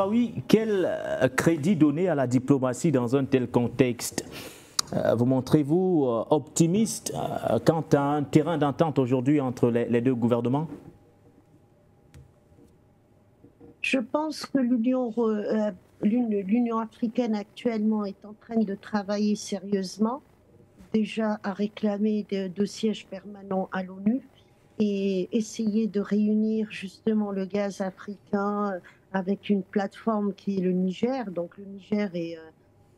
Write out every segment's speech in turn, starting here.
Al-Arbaoui, quel crédit donner à la diplomatie dans un tel contexte? Vous montrez-vous optimiste quant à un terrain d'entente aujourd'hui entre les deux gouvernements? Je pense que l'Union africaine actuellement est en train de travailler sérieusement, déjà à réclamer de sièges permanents à l'ONU et essayer de réunir justement le gaz africain avec une plateforme qui est le Niger. Donc le Niger est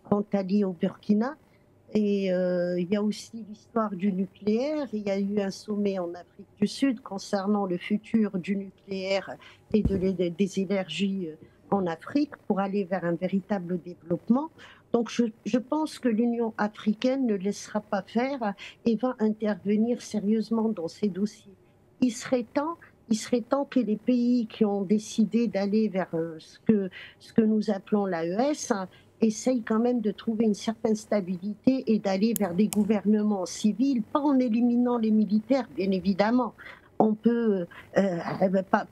frontalier au Burkina. Et il y a aussi l'histoire du nucléaire. Il y a eu un sommet en Afrique du Sud concernant le futur du nucléaire et des énergies en Afrique pour aller vers un véritable développement. Donc je pense que l'Union africaine ne laissera pas faire et va intervenir sérieusement dans ces dossiers. Il serait temps que les pays qui ont décidé d'aller vers ce que nous appelons l'AES essaye quand même de trouver une certaine stabilité et d'aller vers des gouvernements civils, pas en éliminant les militaires, bien évidemment. On peut,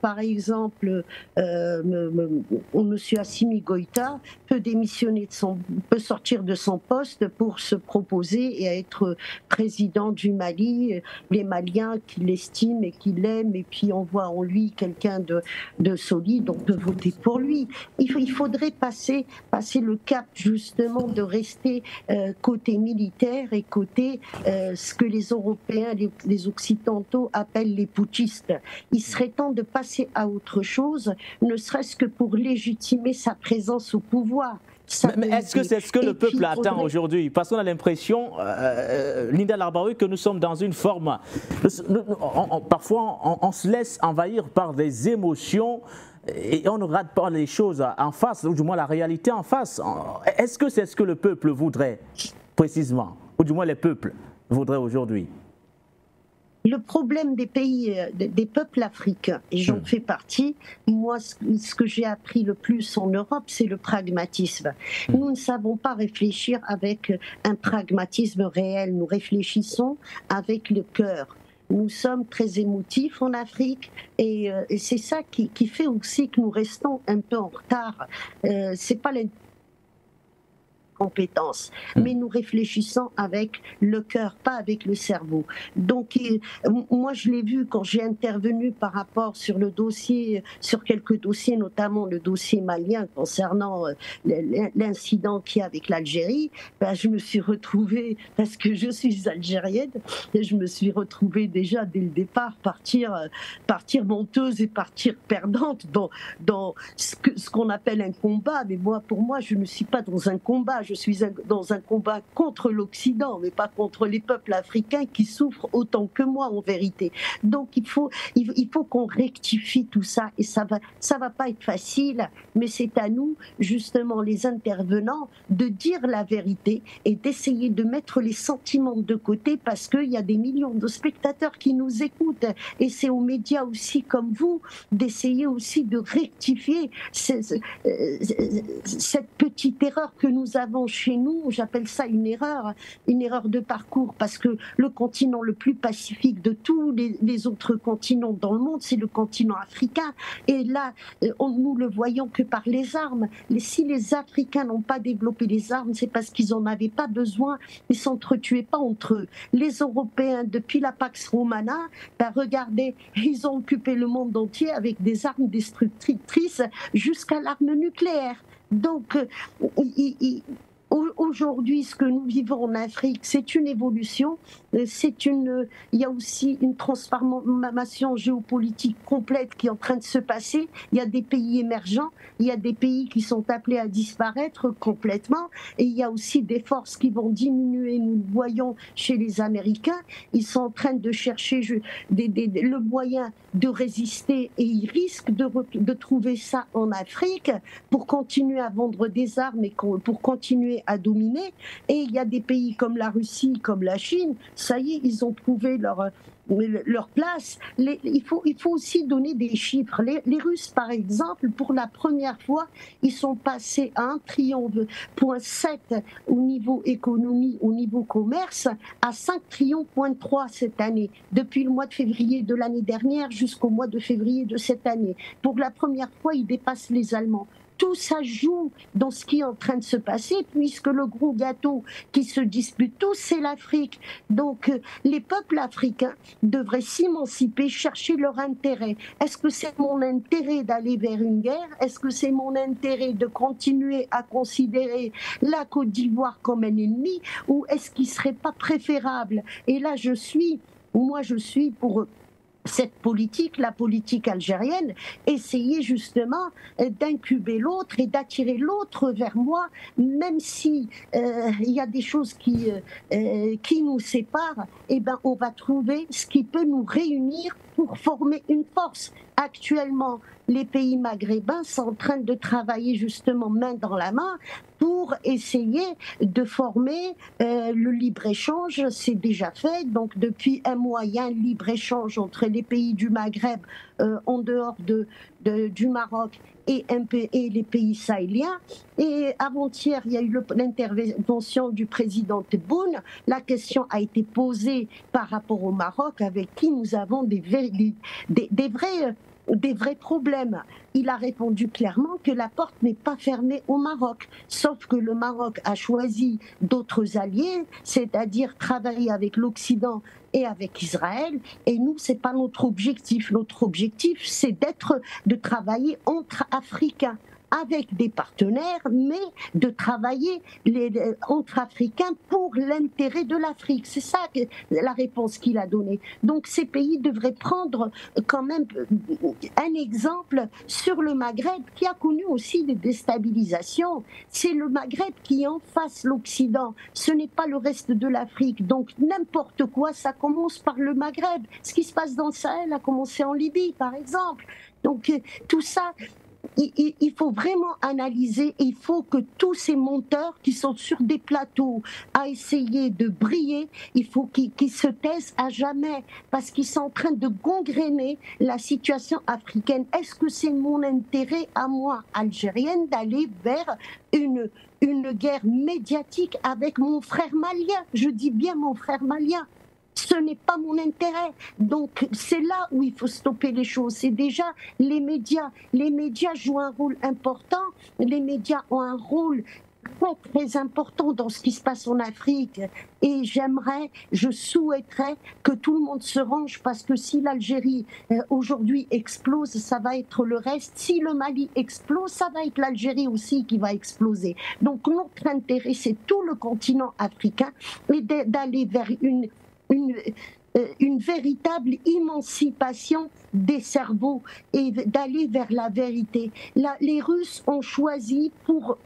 par exemple, M. Assimi Goïta peut sortir de son poste pour se proposer et être président du Mali. Les Maliens qui l'estiment et qui l'aiment, et puis on voit en lui quelqu'un de solide, on peut voter pour lui. Il faudrait passer le cap justement de rester côté militaire et côté ce que les Européens, les Occidentaux appellent les putschistes. Il serait temps de passer à autre chose, ne serait-ce que pour légitimer sa présence au pouvoir. Mais est-ce que c'est ce que le peuple attend aujourd'hui? Parce qu'on a l'impression, Linda Al-Arbaoui, que nous sommes dans une forme... Parfois, on se laisse envahir par des émotions et on ne regarde pas les choses en face, ou du moins la réalité en face. Est-ce que c'est ce que le peuple voudrait, précisément? Ou du moins les peuples voudraient aujourd'hui? Le problème des peuples africains, et j'en fais partie, moi, ce que j'ai appris le plus en Europe, c'est le pragmatisme. Nous ne savons pas réfléchir avec un pragmatisme réel, nous réfléchissons avec le cœur. Nous sommes très émotifs en Afrique et c'est ça qui fait aussi que nous restons un peu en retard. C'est pas compétences, mais nous réfléchissons avec le cœur, pas avec le cerveau. Donc, moi, je l'ai vu quand j'ai intervenu par rapport sur quelques dossiers, notamment le dossier malien concernant l'incident qu'il y a avec l'Algérie. Ben, je me suis retrouvée, parce que je suis algérienne, et je me suis retrouvée déjà dès le départ partir menteuse et partir perdante dans ce qu'on appelle un combat. Mais pour moi, je ne suis pas dans un combat. Je suis dans un combat contre l'Occident, mais pas contre les peuples africains qui souffrent autant que moi en vérité. Donc il faut qu'on rectifie tout ça et ça va pas être facile, mais c'est à nous justement les intervenants de dire la vérité et d'essayer de mettre les sentiments de côté parce qu'il y a des millions de spectateurs qui nous écoutent et c'est aux médias aussi comme vous d'essayer aussi de rectifier cette petite erreur que nous avons chez nous. J'appelle ça une erreur de parcours parce que le continent le plus pacifique de tous les autres continents dans le monde, c'est le continent africain. Et là, nous le voyons que par les armes. Si les Africains n'ont pas développé les armes, c'est parce qu'ils n'en avaient pas besoin. Ils ne s'entretuaient pas entre eux. Les Européens, depuis la Pax Romana, regardez, ils ont occupé le monde entier avec des armes destructrices jusqu'à l'arme nucléaire. Donc, aujourd'hui, ce que nous vivons en Afrique, c'est une évolution, il y a aussi une transformation géopolitique complète qui est en train de se passer. Il y a des pays émergents, il y a des pays qui sont appelés à disparaître complètement, et il y a aussi des forces qui vont diminuer. Nous le voyons chez les Américains, ils sont en train de chercher le moyen de résister, et ils risquent de trouver ça en Afrique pour continuer à vendre des armes et pour continuer à dominer. Et il y a des pays comme la Russie, comme la Chine, ça y est, ils ont trouvé leur place. Il faut aussi donner des chiffres. Les Russes, par exemple, pour la première fois, ils sont passés à 1,7 trillion au niveau économie, au niveau commerce, à 5,3 trillions cette année, depuis le mois de février de l'année dernière jusqu'au mois de février de cette année. Pour la première fois, ils dépassent les Allemands. tout ça joue dans ce qui est en train de se passer, puisque le gros gâteau qui se dispute tous, c'est l'Afrique. Donc les peuples africains devraient s'émanciper, chercher leur intérêt. Est-ce que c'est mon intérêt d'aller vers une guerre? Est-ce que c'est mon intérêt de continuer à considérer la Côte d'Ivoire comme un ennemi? Ou est-ce qu'il ne serait pas préférable? Et là, moi je suis pour cette politique, la politique algérienne, essayer justement d'incuber l'autre et d'attirer l'autre vers moi, même si il y a des choses qui nous séparent, eh ben on va trouver ce qui peut nous réunir pour former une force. Actuellement, les pays maghrébins sont en train de travailler justement main dans la main pour essayer de former le libre-échange. C'est déjà fait. Donc depuis un mois, il y a un libre-échange entre les pays du Maghreb en dehors du Maroc et les pays sahéliens. Et avant-hier, il y a eu l'intervention du président Tebboune. La question a été posée par rapport au Maroc, avec qui nous avons des vrais problèmes. Il a répondu clairement que la porte n'est pas fermée au Maroc, sauf que le Maroc a choisi d'autres alliés, c'est-à-dire travailler avec l'Occident et avec Israël, et nous, c'est pas notre objectif. Notre objectif, c'est de travailler entre Africains, avec des partenaires, mais de travailler entre Africains pour l'intérêt de l'Afrique. C'est ça la réponse qu'il a donnée. Donc ces pays devraient prendre quand même un exemple sur le Maghreb, qui a connu aussi des déstabilisations. C'est le Maghreb qui en face l'Occident, ce n'est pas le reste de l'Afrique. Donc n'importe quoi, ça commence par le Maghreb. Ce qui se passe dans le Sahel a commencé en Libye, par exemple. Donc tout ça, il faut vraiment analyser. Il faut que tous ces monteurs qui sont sur des plateaux à essayer de briller, il faut qu'ils se taisent à jamais, parce qu'ils sont en train de gangréner la situation africaine. Est-ce que c'est mon intérêt à moi, algérienne, d'aller vers une guerre médiatique avec mon frère malien? Je dis bien mon frère malien. Ce n'est pas mon intérêt. Donc c'est là où il faut stopper les choses. C'est déjà les médias. Les médias jouent un rôle important. Les médias ont un rôle très important dans ce qui se passe en Afrique. Et je souhaiterais que tout le monde se range, parce que si l'Algérie aujourd'hui explose, ça va être le reste. Si le Mali explose, ça va être l'Algérie aussi qui va exploser. Donc notre intérêt, c'est tout le continent africain, et d'aller vers une véritable émancipation des cerveaux et d'aller vers la vérité. Les Russes ont choisi, pour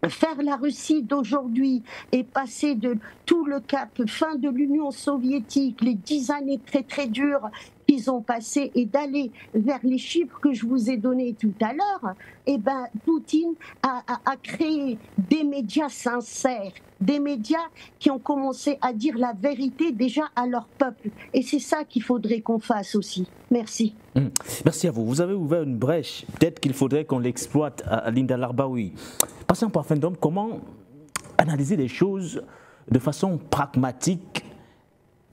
faire la Russie d'aujourd'hui et passer de tout le cap fin de l'Union soviétique, les 10 années très très dures qu'ils ont passées, et d'aller vers les chiffres que je vous ai donnés tout à l'heure, eh ben, Poutine a créé des médias sincères, des médias qui ont commencé à dire la vérité déjà à leur peuple. Et c'est ça qu'il faudrait qu'on fasse aussi. Merci. Merci à vous. Vous avez ouvert une brèche. Peut-être qu'il faudrait qu'on l'exploite à Linda Larbaoui. Passons par fin d'homme, comment analyser les choses de façon pragmatique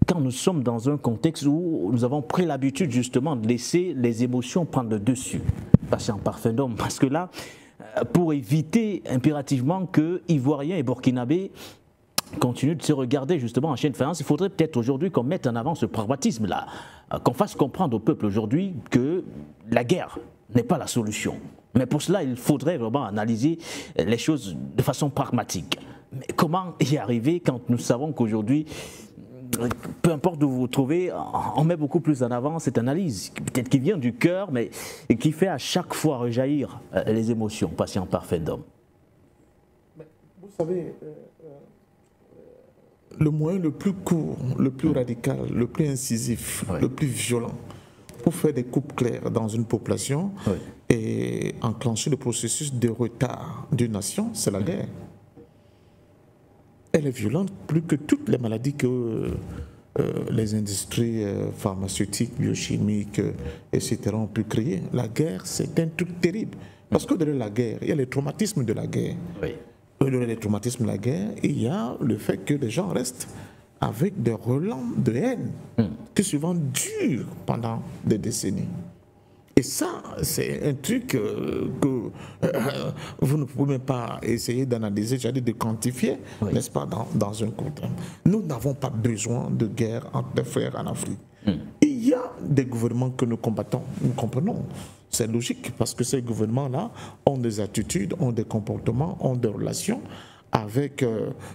quand nous sommes dans un contexte où nous avons pris l'habitude justement de laisser les émotions prendre le dessus? Passons par fin d'homme, parce que là, pour éviter impérativement que Ivoiriens et Burkinabés continuent de se regarder justement en chaîne de faïence, il faudrait peut-être aujourd'hui qu'on mette en avant ce pragmatisme-là, qu'on fasse comprendre au peuple aujourd'hui que la guerre n'est pas la solution. Mais pour cela, il faudrait vraiment analyser les choses de façon pragmatique. Mais comment y arriver quand nous savons qu'aujourd'hui, peu importe où vous vous trouvez, on met beaucoup plus en avant cette analyse, peut-être qui vient du cœur, mais qui fait à chaque fois rejaillir les émotions, patient par fin d'homme. Vous savez, le moyen le plus court, le plus radical, le plus incisif, le plus violent, pour faire des coupes claires dans une population et enclencher le processus de retard d'une nation, c'est la guerre. Elle est violente plus que toutes les maladies que les industries pharmaceutiques, biochimiques, etc. ont pu créer. La guerre, c'est un truc terrible. Parce que derrière la guerre, il y a les traumatismes de la guerre. Derrière les traumatismes de la guerre, il y a le fait que les gens restent avec des relents de haine qui souvent durent pendant des décennies. Et ça, c'est un truc que vous ne pouvez même pas essayer d'analyser, j'allais de quantifier, n'est-ce pas, dans un court terme. Nous n'avons pas besoin de guerre entre les frères en Afrique. Il y a des gouvernements que nous combattons, nous comprenons. C'est logique parce que ces gouvernements-là ont des attitudes, ont des comportements, ont des relations avec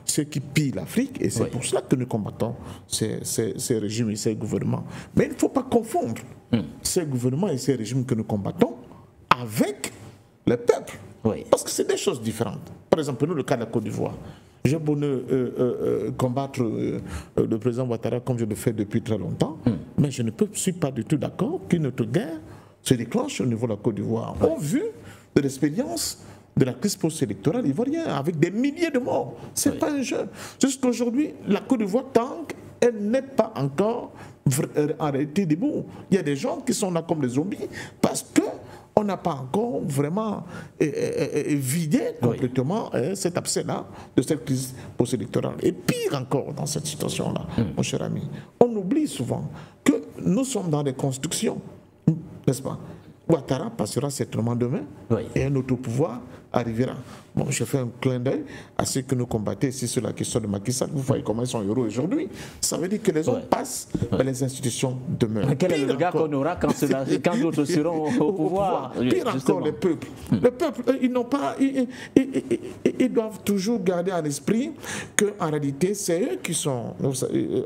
ceux qui pillent l'Afrique, et c'est pour cela que nous combattons ces régimes et ces gouvernements. Mais il ne faut pas confondre ces gouvernements et ces régimes que nous combattons avec le peuple, parce que c'est des choses différentes. Par exemple, nous, le cas de la Côte d'Ivoire, j'ai beau combattre le président Ouattara comme je le fais depuis très longtemps, mais je ne suis pas du tout d'accord qu'une autre guerre se déclenche au niveau de la Côte d'Ivoire, au vu de l'expérience de la crise post-électorale ivoirienne, avec des milliers de morts. Ce n'est pas un jeu. Jusqu'aujourd'hui, la Côte d'Ivoire, tant qu'elle n'est pas encore en réalité debout. Il y a des gens qui sont là comme des zombies parce qu'on n'a pas encore vraiment vidé complètement cet abcès-là de cette crise post-électorale. Et pire encore dans cette situation-là, mon cher ami, on oublie souvent que nous sommes dans des constructions, n'est-ce pas? Ouattara passera certainement demain et un autre pouvoir arrivera. Bon, je fais un clin d'œil à ceux que nous combattons ici sur la question de Macky Sall. Vous voyez comment ils sont heureux aujourd'hui. Ça veut dire que les hommes passent, mais les institutions demeurent. Mais quel est le regard qu'on aura quand d'autres seront au pouvoir? Pire encore, les peuples. Les peuples, ils n'ont pas, ils doivent toujours garder en esprit qu'en réalité, c'est eux qui sont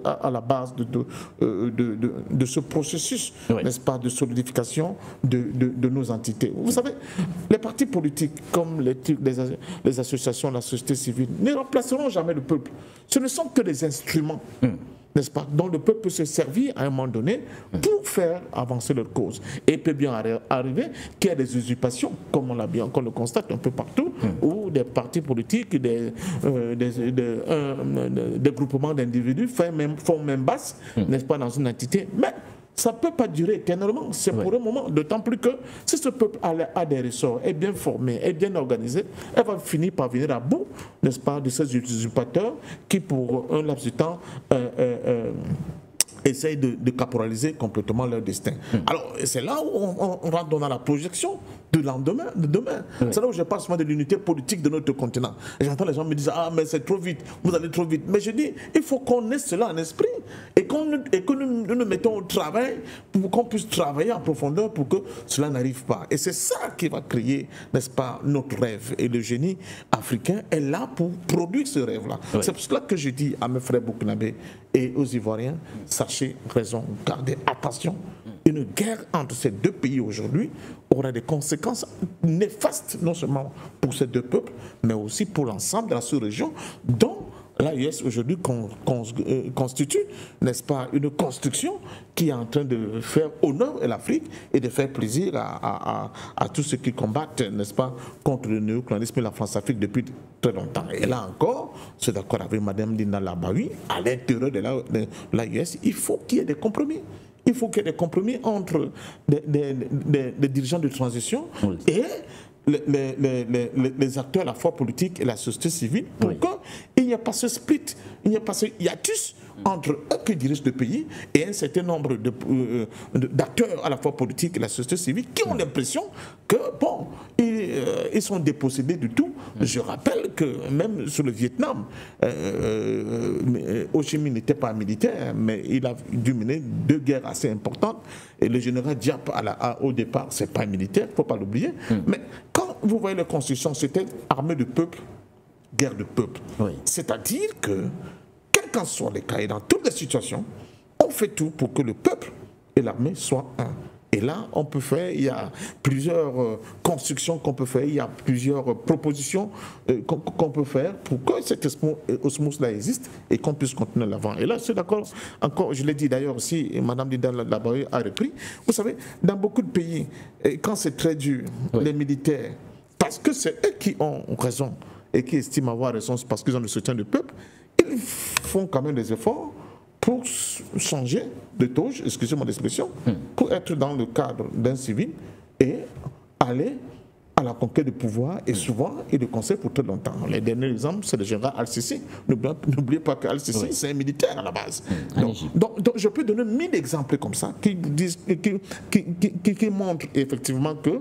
à la base de ce processus, n'est-ce pas, de solidification de nos entités. Vous savez, les partis politiques, comme les associations, la société civile, ne remplaceront jamais le peuple. Ce ne sont que des instruments, n'est-ce pas, dont le peuple peut se servir à un moment donné pour faire avancer leur cause. Et il peut bien arriver qu'il y ait des usurpations, comme on le constate un peu partout, où des partis politiques, des groupements d'individus font même basse, n'est-ce pas, dans une entité. Mais ça ne peut pas durer éternellement, c'est pour un moment, d'autant plus que si ce peuple a des ressorts, est bien formé, est bien organisé, elle va finir par venir à bout, n'est-ce pas, de ces usurpateurs qui, pour un laps de temps, essayent de caporaliser complètement leur destin. Alors, c'est là où on rentre dans la projection de lendemain, de demain. C'est là où je parle souvent de l'unité politique de notre continent. Et j'entends les gens me dire, ah, mais c'est trop vite, vous allez trop vite. Mais je dis, il faut qu'on ait cela en esprit et que nous nous mettons au travail pour qu'on puisse travailler en profondeur pour que cela n'arrive pas. Et c'est ça qui va créer, n'est-ce pas, notre rêve. Et le génie africain est là pour produire ce rêve-là. C'est pour cela que je dis à mes frères burkinabés et aux Ivoiriens, sachez raison, gardez attention. Une guerre entre ces deux pays aujourd'hui aura des conséquences néfastes, non seulement pour ces deux peuples, mais aussi pour l'ensemble de la sous-région, dont l'AES aujourd'hui constitue, n'est-ce pas, une construction qui est en train de faire honneur à l'Afrique et de faire plaisir à tous ceux qui combattent, n'est-ce pas, contre le néocolonialisme et la France-Afrique depuis très longtemps. Et là encore, je suis d'accord avec Mme Dina Labaoui, à l'intérieur de l'AES, il faut qu'il y ait des compromis. Il faut qu'il y ait des compromis entre des dirigeants de transition et les acteurs à la fois politiques et la société civile pour qu'il n'y ait pas ce split, il n'y ait pas ce hiatus entre eux qui dirigent le pays et un certain nombre d'acteurs à la fois politiques et la société civile qui ont l'impression que, bon, ils sont dépossédés du tout. Je rappelle que même sur le Vietnam, Ho Chi Minh n'était pas militaire, mais il a dû mener 2 guerres assez importantes. Et le général Diap, au départ, c'est pas militaire, il ne faut pas l'oublier. Mais quand vous voyez les constitutions, c'était armée de peuple, guerre de peuple. C'est-à-dire que, quels qu'en soient les cas et dans toutes les situations, on fait tout pour que le peuple et l'armée soient un. Et là, on peut faire, il y a plusieurs constructions qu'on peut faire, il y a plusieurs propositions qu'on peut faire pour que cette osmose-là existe et qu'on puisse continuer l'avant. Et là, je suis d'accord, encore, je l'ai dit d'ailleurs aussi, et Mme Dina Labaoui a repris, vous savez, dans beaucoup de pays, quand c'est très dur, les militaires, parce que c'est eux qui ont raison et qui estiment avoir raison parce qu'ils ont le soutien du peuple, ils font quand même des efforts pour changer de touche, excusez-moi l'expression, pour être dans le cadre d'un civil et aller à la conquête du pouvoir et souvent il le conseille pour très longtemps. Les derniers exemples, c'est le général Al-Sisi. N'oubliez pas que Al-Sisi, c'est un militaire à la base. Donc, je peux donner 1000 exemples comme ça qui montrent effectivement que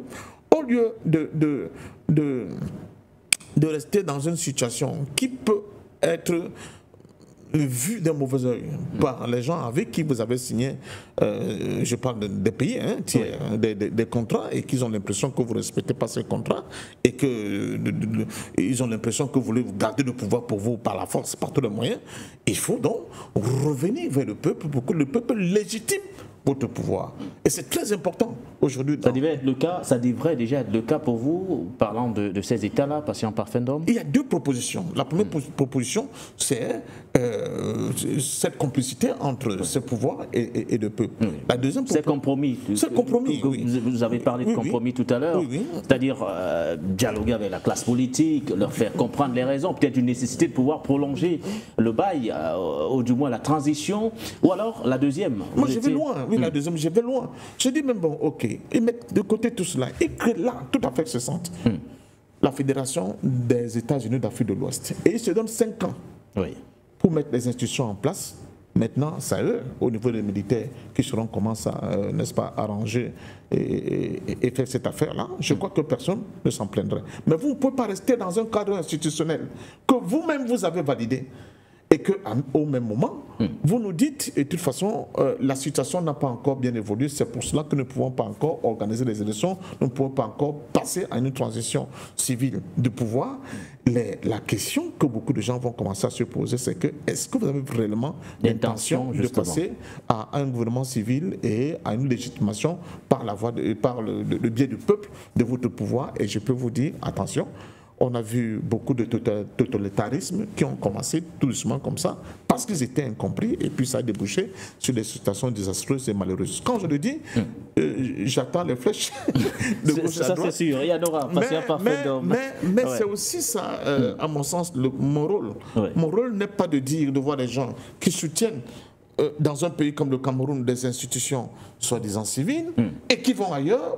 au lieu de rester dans une situation qui peut être vue d'un mauvais œil par les gens avec qui vous avez signé, je parle des pays, tiers, des contrats, et qu'ils ont l'impression que vous ne respectez pas ces contrats et qu'ils ont l'impression que vous voulez garder le pouvoir pour vous par la force, par tous les moyens. Il faut donc revenir vers le peuple pour que le peuple légitime votre pouvoir. Et c'est très important aujourd'hui. Ça devrait être le cas, ça devrait déjà être le cas pour vous, parlant de ces États-là, patient par Fendom. Il y a deux propositions. La première proposition, c'est cette complicité entre ce pouvoir et le peuple. La deuxième c'est compromis. C'est compromis. Vous avez parlé de compromis tout à l'heure. C'est-à-dire dialoguer avec la classe politique, leur faire comprendre les raisons, peut-être une nécessité de pouvoir prolonger le bail, ou du moins la transition, ou alors la deuxième. Moi, je vais loin. Oui, la deuxième, je vais loin. Je dis même, bon, ok, ils mettent de côté tout cela. Et créent là, tout à fait cessante, la Fédération des États-Unis d'Afrique de l'Ouest. Et ils se donnent 5 ans pour mettre les institutions en place. Maintenant, c'est eux, au niveau des militaires, qui sauront comment ça, n'est-ce pas, arranger et faire cette affaire-là. Je crois que personne ne s'en plaindrait. Mais vous ne pouvez pas rester dans un cadre institutionnel que vous-même vous avez validé. Et qu'au même moment, vous nous dites, et de toute façon, la situation n'a pas encore bien évolué, c'est pour cela que nous ne pouvons pas encore organiser les élections, nous ne pouvons pas encore passer à une transition civile du pouvoir. La question que beaucoup de gens vont commencer à se poser, c'est que est-ce que vous avez réellement l'intention de passer à un gouvernement civil et à une légitimation par la voie par le biais du peuple de votre pouvoir? Et je peux vous dire, attention, on a vu beaucoup de totalitarismes qui ont commencé tout doucement comme ça, parce qu'ils étaient incompris, et puis ça a débouché sur des situations désastreuses et malheureuses. Quand je le dis, j'attends les flèches de gauche à droite. Ça c'est sûr, il y en aura, mais c'est aussi ça, à mon sens, mon rôle. Mon rôle n'est pas de dire, de voir les gens qui soutiennent dans un pays comme le Cameroun des institutions soi-disant civiles et qui vont ailleurs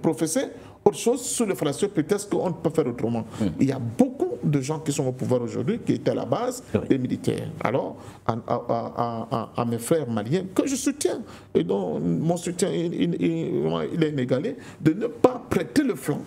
professer autre chose sous le fallacieux prétexte qu'on ne peut faire autrement. Il y a beaucoup de gens qui sont au pouvoir aujourd'hui qui étaient à la base des militaires. Alors, à mes frères maliens, que je soutiens, et dont mon soutien il est inégalé, de ne pas prêter le flanc,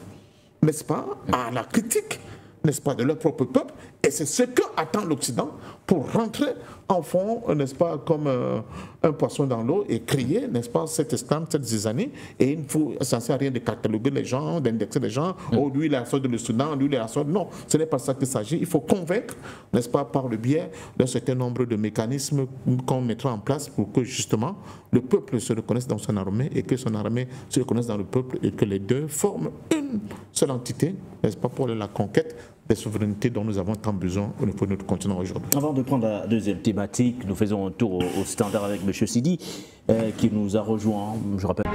n'est-ce pas, à la critique, n'est-ce pas, de leur propre peuple. Et c'est ce que attend l'Occident pour rentrer en fond, n'est-ce pas, comme un poisson dans l'eau et crier, n'est-ce pas, cette esclame, cette zizanie. Et il ne faut, ça ne sert à rien de cataloguer les gens, d'indexer les gens. Oh, lui, il a la sorte de le Soudan, lui, il a la sorte. Non, ce n'est pas ça qu'il s'agit. Il faut convaincre, n'est-ce pas, par le biais d'un certain nombre de mécanismes qu'on mettra en place pour que, justement, le peuple se reconnaisse dans son armée et que son armée se reconnaisse dans le peuple et que les deux forment une seule entité, n'est-ce pas, pour la conquête des souverainetés dont nous avons tant besoin au niveau de notre continent aujourd'hui. Avant de prendre la deuxième thématique, nous faisons un tour au standard avec M. Sidi, qui nous a rejoint, je rappelle.